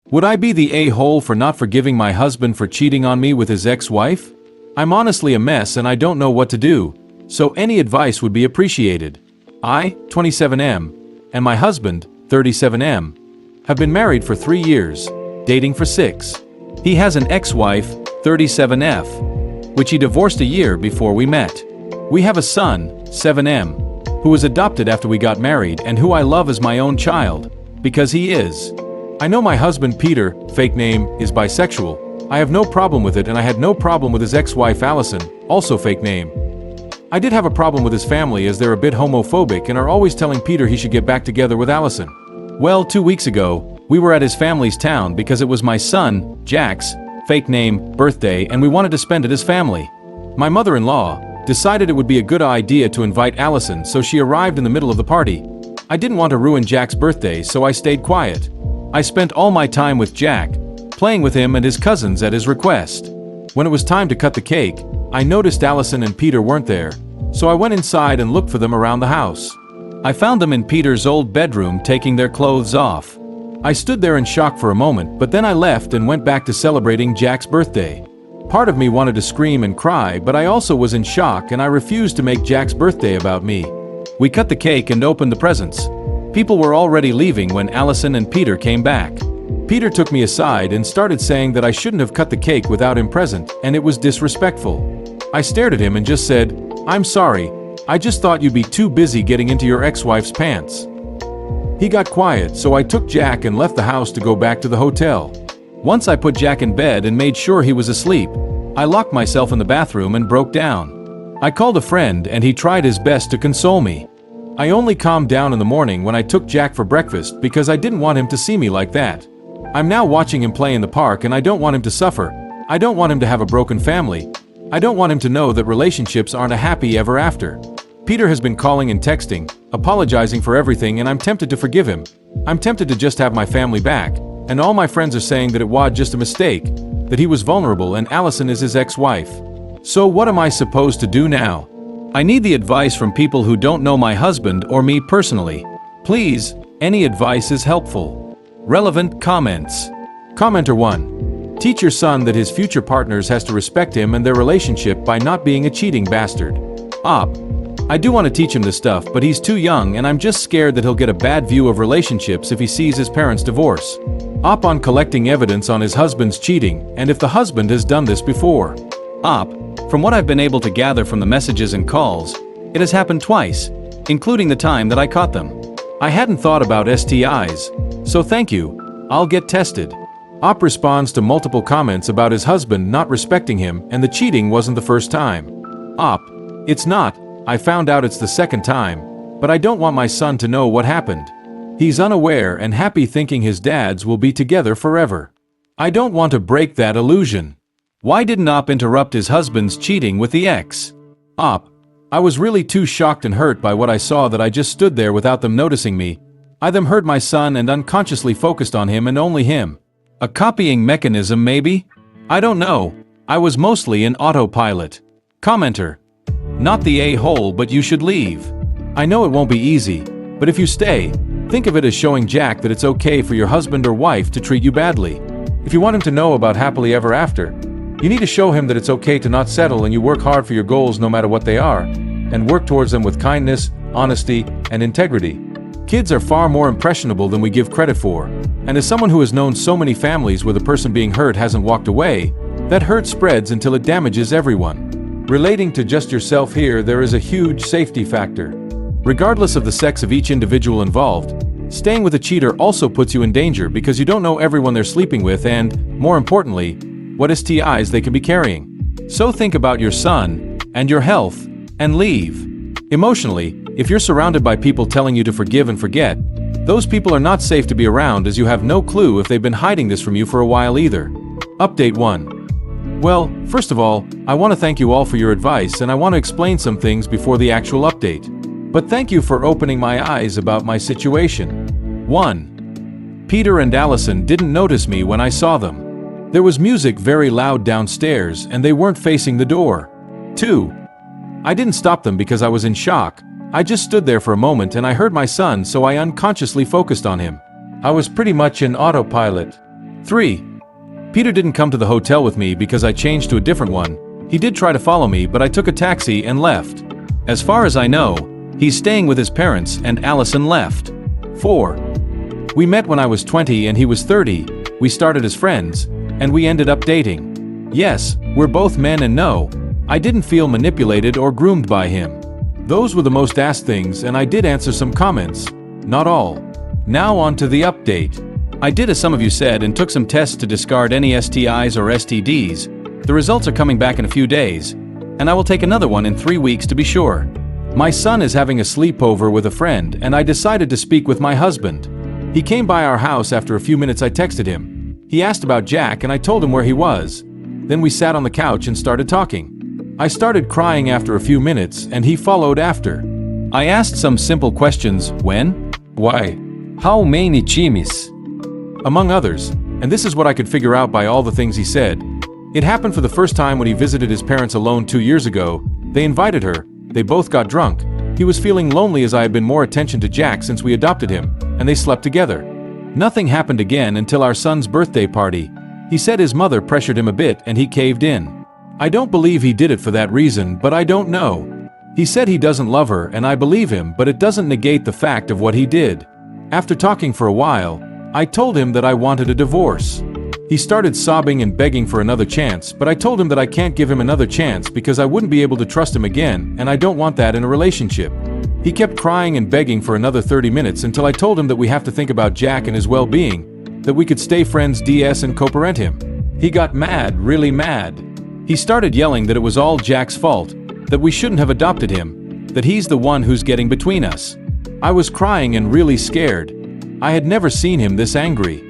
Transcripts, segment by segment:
Would I be the a-hole for not forgiving my husband for cheating on me with his ex-wife? I'm honestly a mess and I don't know what to do, so any advice would be appreciated. I, 27M, and my husband, 37M, have been married for 3 years, dating for 6. He has an ex-wife, 37F, which he divorced a year before we met. We have a son, 7M, who was adopted after we got married and who I love as my own child, because he is. I know my husband Peter, fake name, is bisexual. I have no problem with it and I had no problem with his ex-wife Allison, also fake name. I did have a problem with his family as they're a bit homophobic and are always telling Peter he should get back together with Allison. Well, 2 weeks ago, we were at his family's town because it was my son, Jack's, fake name, birthday and we wanted to spend it as family. My mother-in-law decided it would be a good idea to invite Allison, so she arrived in the middle of the party. I didn't want to ruin Jack's birthday, so I stayed quiet. I spent all my time with Jack, playing with him and his cousins at his request. When it was time to cut the cake, I noticed Allison and Peter weren't there, so I went inside and looked for them around the house. I found them in Peter's old bedroom taking their clothes off. I stood there in shock for a moment, but then I left and went back to celebrating Jack's birthday. Part of me wanted to scream and cry, but I also was in shock and I refused to make Jack's birthday about me. We cut the cake and opened the presents. People were already leaving when Allison and Peter came back. Peter took me aside and started saying that I shouldn't have cut the cake without him present, and it was disrespectful. I stared at him and just said, "I'm sorry, I just thought you'd be too busy getting into your ex-wife's pants." He got quiet, so I took Jack and left the house to go back to the hotel. Once I put Jack in bed and made sure he was asleep, I locked myself in the bathroom and broke down. I called a friend and he tried his best to console me. I only calmed down in the morning when I took Jack for breakfast because I didn't want him to see me like that. I'm now watching him play in the park and I don't want him to suffer. I don't want him to have a broken family. I don't want him to know that relationships aren't a happy ever after. Peter has been calling and texting, apologizing for everything, and I'm tempted to forgive him. I'm tempted to just have my family back, and all my friends are saying that it was just a mistake, that he was vulnerable and Allison is his ex-wife. So what am I supposed to do now? I need the advice from people who don't know my husband or me personally. Please, any advice is helpful. Relevant comments. Commenter 1. Teach your son that his future partners has to respect him and their relationship by not being a cheating bastard. Op. I do want to teach him this stuff, but he's too young and I'm just scared that he'll get a bad view of relationships if he sees his parents divorce. Op on collecting evidence on his husband's cheating, and if the husband has done this before. Op. From what I've been able to gather from the messages and calls, it has happened twice, including the time that I caught them. I hadn't thought about STIs, so thank you, I'll get tested. Op responds to multiple comments about his husband not respecting him and the cheating wasn't the first time. Op. It's not, I found out it's the second time, but I don't want my son to know what happened. He's unaware and happy thinking his dads will be together forever. I don't want to break that illusion. Why didn't Op interrupt his husband's cheating with the ex? Op. I was really too shocked and hurt by what I saw that I just stood there without them noticing me. I them heard my son and unconsciously focused on him and only him. A copying mechanism maybe? I don't know. I was mostly in autopilot. Commenter. Not the a-hole, but you should leave. I know it won't be easy, but if you stay, think of it as showing Jack that it's okay for your husband or wife to treat you badly. If you want him to know about happily ever after, you need to show him that it's okay to not settle and you work hard for your goals no matter what they are, and work towards them with kindness, honesty, and integrity. Kids are far more impressionable than we give credit for, and as someone who has known so many families where the person being hurt hasn't walked away, that hurt spreads until it damages everyone. Relating to just yourself here, there is a huge safety factor. Regardless of the sex of each individual involved, staying with a cheater also puts you in danger because you don't know everyone they're sleeping with and, more importantly, what STIs they can be carrying. So think about your son and your health and leave. Emotionally, if you're surrounded by people telling you to forgive and forget, those people are not safe to be around as you have no clue if they've been hiding this from you for a while either. Update 1. Well, first of all, I want to thank you all for your advice and I want to explain some things before the actual update. But thank you for opening my eyes about my situation. 1. Peter and Allison didn't notice me when I saw them. There was music very loud downstairs and they weren't facing the door. 2. I didn't stop them because I was in shock. I just stood there for a moment and I heard my son, so I unconsciously focused on him. I was pretty much in autopilot. 3. Peter didn't come to the hotel with me because I changed to a different one. He did try to follow me, but I took a taxi and left. As far as I know, he's staying with his parents and Allison left. 4. We met when I was 20 and he was 30, we started as friends, and we ended up dating. Yes, we're both men and no, I didn't feel manipulated or groomed by him. Those were the most asked things and I did answer some comments. Not all. Now on to the update. I did as some of you said and took some tests to discard any STIs or STDs. The results are coming back in a few days, and I will take another one in 3 weeks to be sure. My son is having a sleepover with a friend and I decided to speak with my husband. He came by our house after a few minutes. I texted him. He asked about Jack and I told him where he was. Then we sat on the couch and started talking. I started crying after a few minutes and he followed after. I asked some simple questions: when? Why? How many times? Among others, and this is what I could figure out by all the things he said. It happened for the first time when he visited his parents alone 2 years ago. They invited her, they both got drunk. He was feeling lonely as I had been more attention to Jack since we adopted him, and they slept together. Nothing happened again until our son's birthday party. He said his mother pressured him a bit and he caved in. I don't believe he did it for that reason, but I don't know. He said he doesn't love her and I believe him, but it doesn't negate the fact of what he did. After talking for a while, I told him that I wanted a divorce. He started sobbing and begging for another chance, but I told him that I can't give him another chance because I wouldn't be able to trust him again, and I don't want that in a relationship. He kept crying and begging for another 30 minutes until I told him that we have to think about Jack and his well-being, that we could stay friends DS and co-parent him. He got mad, really mad. He started yelling that it was all Jack's fault, that we shouldn't have adopted him, that he's the one who's getting between us. I was crying and really scared. I had never seen him this angry.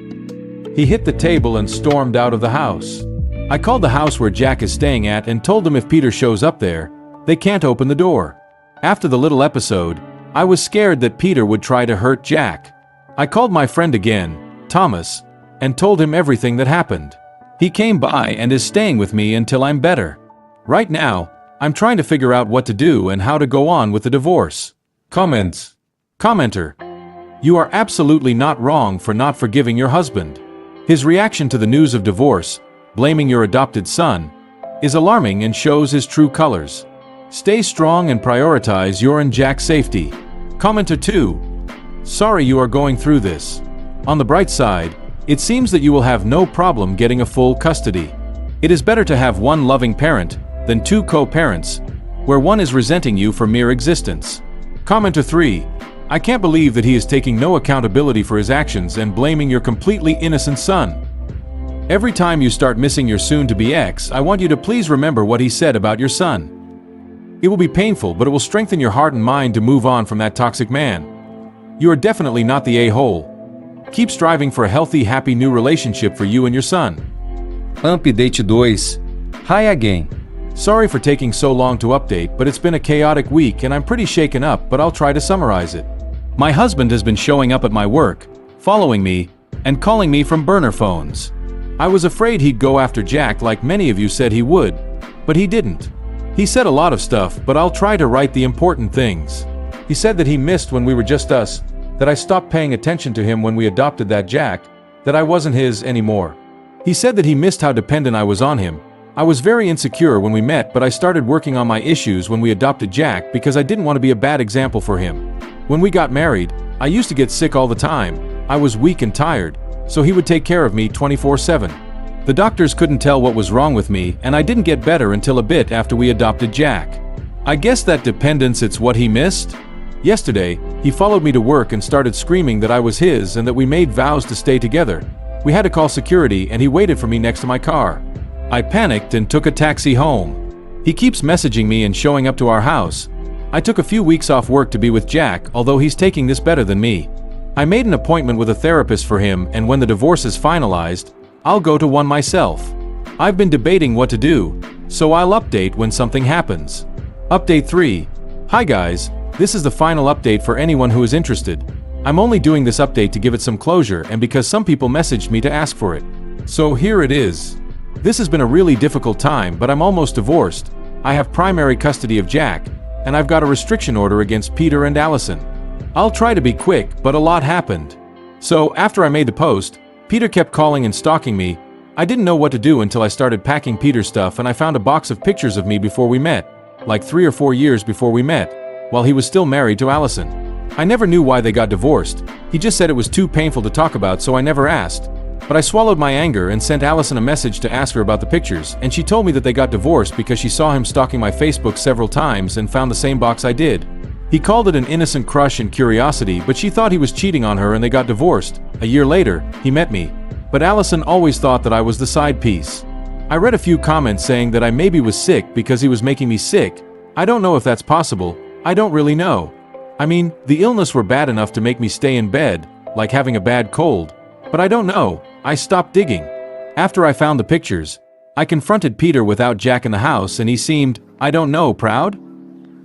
He hit the table and stormed out of the house. I called the house where Jack is staying at and told them if Peter shows up there, they can't open the door. After the little episode, I was scared that Peter would try to hurt Jack. I called my friend again, Thomas, and told him everything that happened. He came by and is staying with me until I'm better. Right now, I'm trying to figure out what to do and how to go on with the divorce. Comments. Commenter. You are absolutely not wrong for not forgiving your husband. His reaction to the news of divorce, blaming your adopted son, is alarming and shows his true colors. Stay strong and prioritize your and Jack's safety. Commenter 2. Sorry you are going through this. On the bright side, it seems that you will have no problem getting a full custody. It is better to have one loving parent than two co-parents, where one is resenting you for mere existence. Commenter 3. I can't believe that he is taking no accountability for his actions and blaming your completely innocent son. Every time you start missing your soon-to-be ex, I want you to please remember what he said about your son. It will be painful, but it will strengthen your heart and mind to move on from that toxic man. You are definitely not the a-hole. Keep striving for a healthy, happy new relationship for you and your son. Update 2. Hi again. Sorry for taking so long to update, but it's been a chaotic week and I'm pretty shaken up, but I'll try to summarize it. My husband has been showing up at my work, following me, and calling me from burner phones. I was afraid he'd go after Jack like many of you said he would, but he didn't. He said a lot of stuff, but I'll try to write the important things. He said that he missed when we were just us, that I stopped paying attention to him when we adopted that Jack, that I wasn't his anymore. He said that he missed how dependent I was on him. I was very insecure when we met, but I started working on my issues when we adopted Jack because I didn't want to be a bad example for him. When we got married, I used to get sick all the time. I was weak and tired, so he would take care of me 24/7. The doctors couldn't tell what was wrong with me, and I didn't get better until a bit after we adopted Jack. I guess that dependence, it's what he missed? Yesterday, he followed me to work and started screaming that I was his and that we made vows to stay together. We had to call security and he waited for me next to my car. I panicked and took a taxi home. He keeps messaging me and showing up to our house. I took a few weeks off work to be with Jack, although he's taking this better than me. I made an appointment with a therapist for him, and when the divorce is finalized, I'll go to one myself. I've been debating what to do, so I'll update when something happens. Update 3. Hi guys, this is the final update for anyone who is interested. I'm only doing this update to give it some closure and because some people messaged me to ask for it. So here it is. This has been a really difficult time, but I'm almost divorced. I have primary custody of Jack, and I've got a restriction order against Peter and Allison. I'll try to be quick, but a lot happened. So after I made the post, Peter kept calling and stalking me. I didn't know what to do until I started packing Peter's stuff and I found a box of pictures of me before we met, like 3 or 4 years before we met, while he was still married to Allison. I never knew why they got divorced. He just said it was too painful to talk about, so I never asked. But I swallowed my anger and sent Allison a message to ask her about the pictures, and she told me that they got divorced because she saw him stalking my Facebook several times and found the same box I did. He called it an innocent crush and curiosity, but she thought he was cheating on her and they got divorced. A year later, he met me. But Allison always thought that I was the side piece. I read a few comments saying that I maybe was sick because he was making me sick. I don't know if that's possible. I don't really know. I mean, the illness were bad enough to make me stay in bed, like having a bad cold. But I don't know. I stopped digging. After I found the pictures, I confronted Peter without Jack in the house and he seemed, I don't know, proud?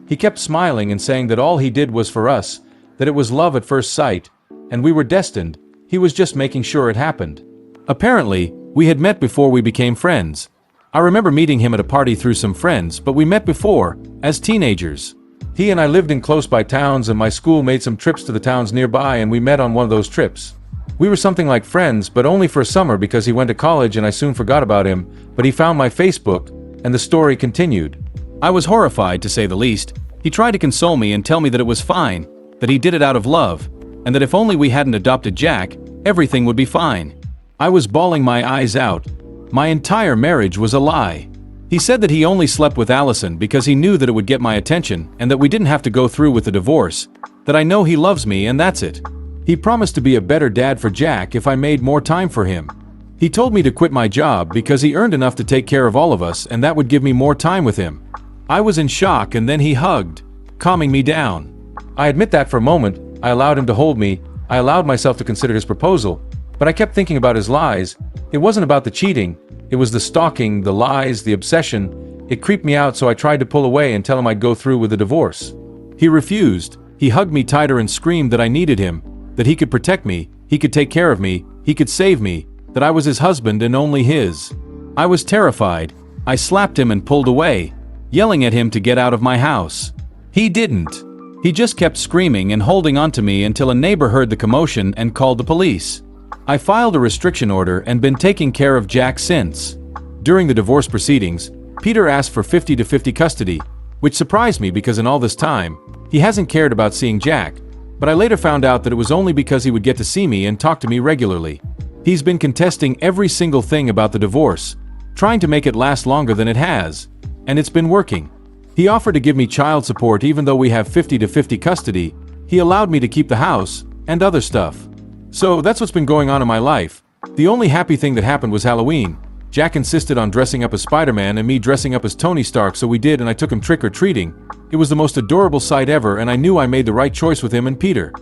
He kept smiling and saying that all he did was for us, that it was love at first sight, and we were destined. He was just making sure it happened. Apparently, we had met before we became friends. I remember meeting him at a party through some friends, but we met before, as teenagers. He and I lived in close-by towns and my school made some trips to the towns nearby and we met on one of those trips. We were something like friends, but only for a summer because he went to college and I soon forgot about him, but he found my Facebook, and the story continued. I was horrified, to say the least. He tried to console me and tell me that it was fine, that he did it out of love, and that if only we hadn't adopted Jack, everything would be fine. I was bawling my eyes out. My entire marriage was a lie. He said that he only slept with Allison because he knew that it would get my attention and that we didn't have to go through with the divorce, that I know he loves me and that's it. He promised to be a better dad for Jack if I made more time for him. He told me to quit my job because he earned enough to take care of all of us and that would give me more time with him. I was in shock and then he hugged, calming me down. I admit that for a moment, I allowed him to hold me, I allowed myself to consider his proposal, but I kept thinking about his lies. It wasn't about the cheating, it was the stalking, the lies, the obsession. It creeped me out, so I tried to pull away and tell him I'd go through with the divorce. He refused. He hugged me tighter and screamed that I needed him, that he could protect me, he could take care of me, he could save me, that I was his husband and only his. I was terrified. I slapped him and pulled away, yelling at him to get out of my house. He didn't. He just kept screaming and holding on to me until a neighbor heard the commotion and called the police. I filed a restriction order and been taking care of Jack since. During the divorce proceedings, Peter asked for 50-50 custody, which surprised me because in all this time, he hasn't cared about seeing Jack, but I later found out that it was only because he would get to see me and talk to me regularly. He's been contesting every single thing about the divorce, trying to make it last longer than it has, and it's been working. He offered to give me child support even though we have 50-50 custody. He allowed me to keep the house, and other stuff. So that's what's been going on in my life. The only happy thing that happened was Halloween. Jack insisted on dressing up as Spider-Man and me dressing up as Tony Stark, so we did and I took him trick-or-treating. It was the most adorable sight ever and I knew I made the right choice with him and Peter.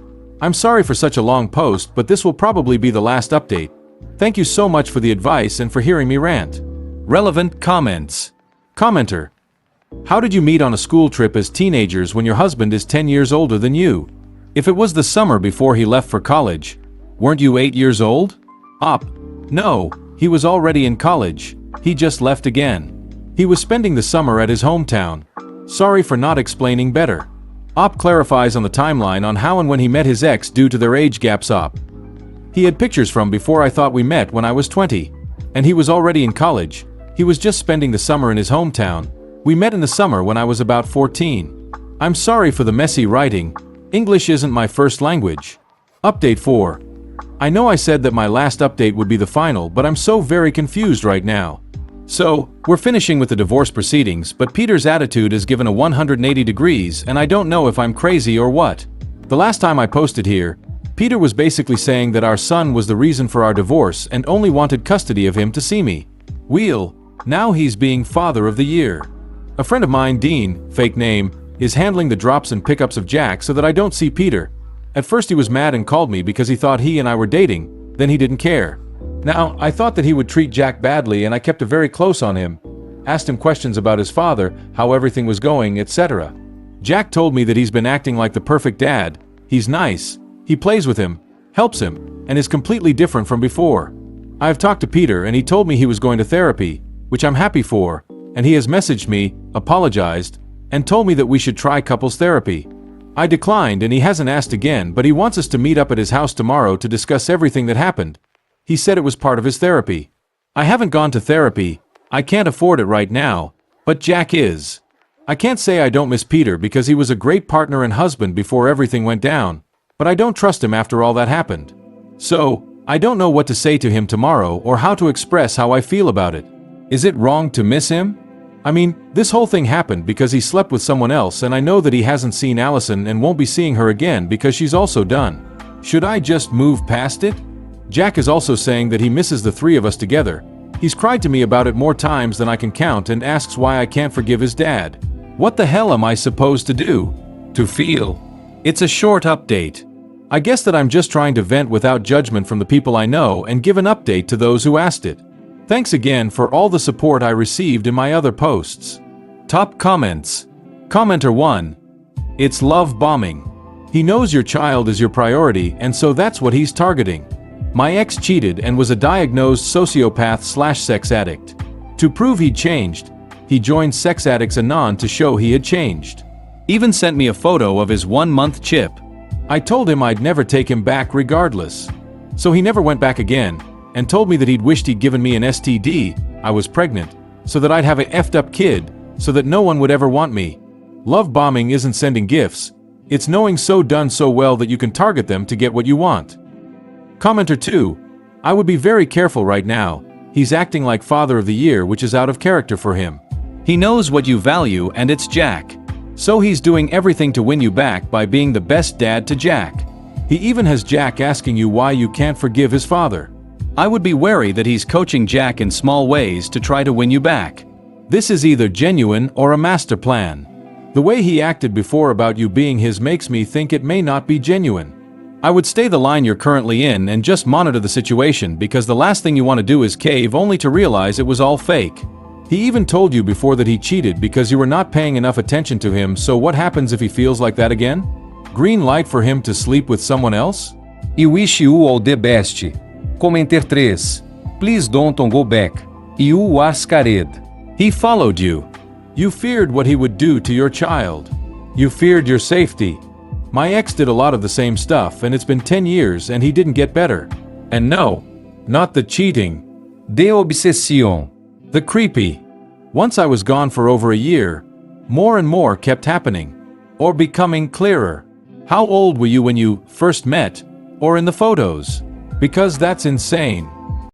I'm sorry for such a long post, but this will probably be the last update. Thank you so much for the advice and for hearing me rant. Relevant comments. Commenter. How did you meet on a school trip as teenagers when your husband is 10 years older than you? If it was the summer before he left for college, weren't you 8 years old? Op. No, he was already in college. He just left again. He was spending the summer at his hometown. Sorry for not explaining better. Op clarifies on the timeline on how and when he met his ex due to their age gaps. Op. He had pictures from before I thought we met when I was 20. And he was already in college. He was just spending the summer in his hometown. We met in the summer when I was about 14. I'm sorry for the messy writing. English isn't my first language. Update 4. I know I said that my last update would be the final, but I'm so very confused right now. So, we're finishing with the divorce proceedings, but Peter's attitude is given a 180 degrees and I don't know if I'm crazy or what. The last time I posted here, Peter was basically saying that our son was the reason for our divorce and only wanted custody of him to see me. Now he's being Father of the Year. A friend of mine, Dean, fake name, is handling the drops and pickups of Jack so that I don't see Peter. At first he was mad and called me because he thought he and I were dating, then he didn't care. Now, I thought that he would treat Jack badly and I kept it very close on him. Asked him questions about his father, how everything was going, etc. Jack told me that he's been acting like the perfect dad. He's nice, he plays with him, helps him, and is completely different from before. I have talked to Peter and he told me he was going to therapy, which I'm happy for, and he has messaged me, apologized, and told me that we should try couples therapy. I declined and he hasn't asked again, but he wants us to meet up at his house tomorrow to discuss everything that happened. He said it was part of his therapy. I haven't gone to therapy, I can't afford it right now, but Jack is. I can't say I don't miss Peter because he was a great partner and husband before everything went down, but I don't trust him after all that happened. So, I don't know what to say to him tomorrow or how to express how I feel about it. Is it wrong to miss him? I mean, this whole thing happened because he slept with someone else, and I know that he hasn't seen Allison and won't be seeing her again because she's also done. Should I just move past it? Jack is also saying that he misses the three of us together. He's cried to me about it more times than I can count and asks why I can't forgive his dad. What the hell am I supposed to do? To feel? It's a short update. I guess that I'm just trying to vent without judgment from the people I know and give an update to those who asked it. Thanks again for all the support I received in my other posts. Top comments. Commenter 1. It's love bombing. He knows your child is your priority, and so that's what he's targeting. My ex cheated and was a diagnosed sociopath/sex addict. To prove he'd changed, he joined Sex Addicts Anon to show he had changed. Even sent me a photo of his 1-month chip. I told him I'd never take him back regardless. So he never went back again, and told me that he'd wished he'd given me an STD, I was pregnant, so that I'd have a effed up kid, so that no one would ever want me. Love bombing isn't sending gifts, it's knowing so done so well that you can target them to get what you want. Commenter 2. I would be very careful right now, he's acting like Father of the Year, which is out of character for him. He knows what you value and it's Jack. So he's doing everything to win you back by being the best dad to Jack. He even has Jack asking you why you can't forgive his father. I would be wary that he's coaching Jack in small ways to try to win you back. This is either genuine or a master plan. The way he acted before about you being his makes me think it may not be genuine. I would stay the line you're currently in and just monitor the situation, because the last thing you want to do is cave only to realize it was all fake. He even told you before that he cheated because you were not paying enough attention to him, so what happens if he feels like that again? Green light for him to sleep with someone else? I wish you all the best. Commenter 3. Please don't go back. You are scared. He followed you. You feared what he would do to your child. You feared your safety. My ex did a lot of the same stuff, and it's been 10 years and he didn't get better. And no, not the cheating. The obsession. The creepy. Once I was gone for over a year, more and more kept happening, or becoming clearer. How old were you when you first met, or in the photos? Because that's insane.